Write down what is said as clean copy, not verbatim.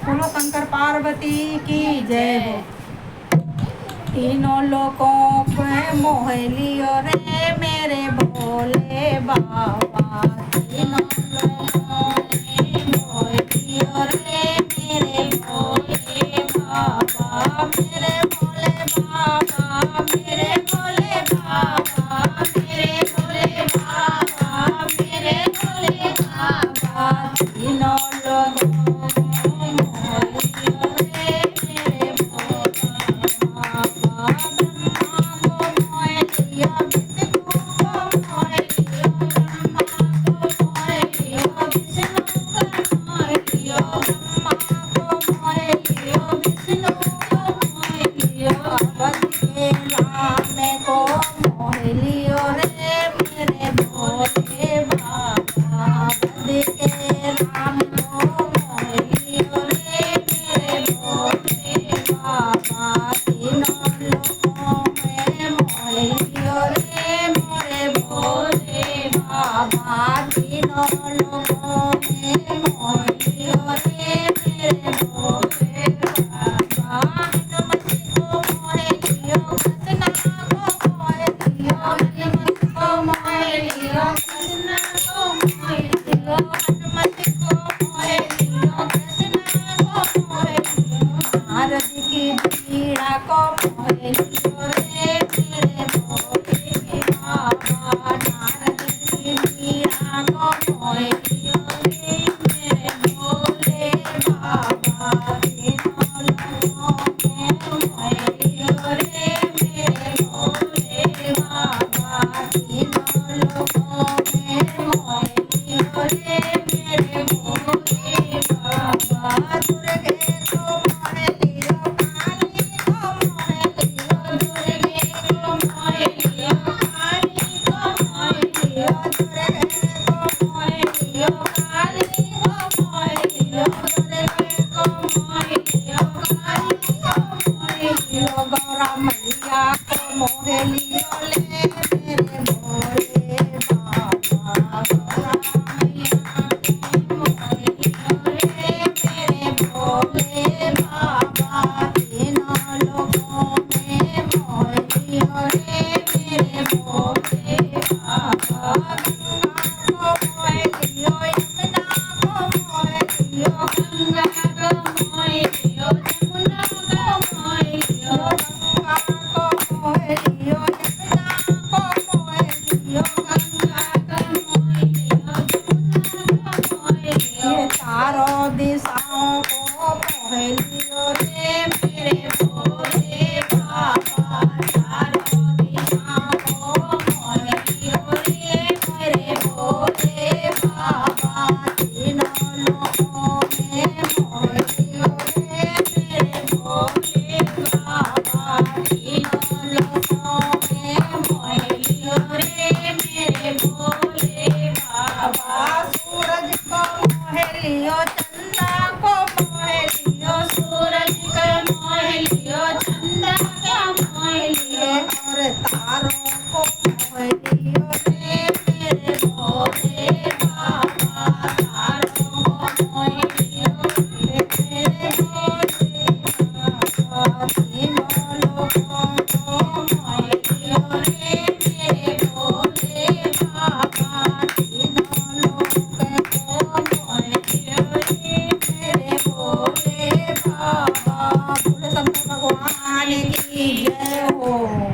बोलो शंकर पार्वती की जय हो। तीनों लोगों को मोह लियो रे मेरे भोले बाबा। तीनों लोगों ने मोह लियो रे मेरे भोले बाबा। मेरे भोले बाबा, मेरे भोले बाबा, मेरे भोले बाबा, मेरे भोले बाबा। तीनों लोगों ने मोह लियो रे मेरे भोले बाबा। ब्रह्मा को मोह लिया, विष्णु को मोह लिया, ब्रह्मा को मोह लिया, विष्णु को मोह लिया, ब्रह्मा को मोह लिया, विष्णु को मोह लिया। अवध के राम को मोह लियो रे मेरे भोले बाबा। अवध के राम को मोह लियो रे मेरे भोले बाबा। तीनों लोगों में मोह लियो रे मेरे भोले बाबा। तीनों लोगों में मोह लियो रे मेरे भोले बाबा। हनुमत को मोह लियो, कृष्णा को मोह लियो, हनुमत को मोह लियो, कृष्णा को मोह लियो, हनुमत को मोह लियो, कृष्णा को मोह लियो। नारद की पीड़ा को मोह लियो रे मेरे भोले बाबा। नारद की पीड़ा को मोह लियो रे मेरे भोले बाबा। तीनों लोगों के मोह लियो रे मेरे भोले बाबा। तीनों लोगों के मोह लियो रे मेरे भोले बाबा। दुर्गे को मोह लियो, काली को मोह लियो, दुर्गे को मोह लियो, काली को मोह लियो, दुर्गे को मोह लियो, काली को मोह लियो, दुर्गे को मोह लियो, काली को मोह लियो। गौरा मैया को मोह लियो ले मेरे भोले बाबा। गौरा मैया को मोह लियो रे मेरे भोले बाबा। तीनों लोगों में मोह लियो रे मेरे भोले बाबा। गंगा को मोह लियो, यमुना को मोह लियो, गंगा को मोह लियो, यमुना को मोह लियो, गंगा को मोह लियो, यमुना को मोह लियो, गंगा को मोह लियो, यमुना को मोह लियो। ये चारों दिशाओं को मोह लियो रे मेरे भोले बाबा। चारों दिशाओं को मोह लियो रे मेरे भोले बाबा। तीनों लोगों में मोह लियो रे मेरे भोले बाबा। तीनों लोगों में मोह लियो रे मेरे भोले बाबा। सूरज को मोह लियो, चंदा को मोह लियो, सूरज को मोह लियो, चंदा को मोह लियो, और तारों को मोह लियो रे मेरे भोले बाबा। तारों को मोह लियो रे मेरे भोले बाबा। तीनों लोगों को मोह लियो रे मेरे भोले बाबा। तीनों लोगों को मोह लियो रे मेरे भोले बाबा। बोलो शंकर भगवान की जय हो।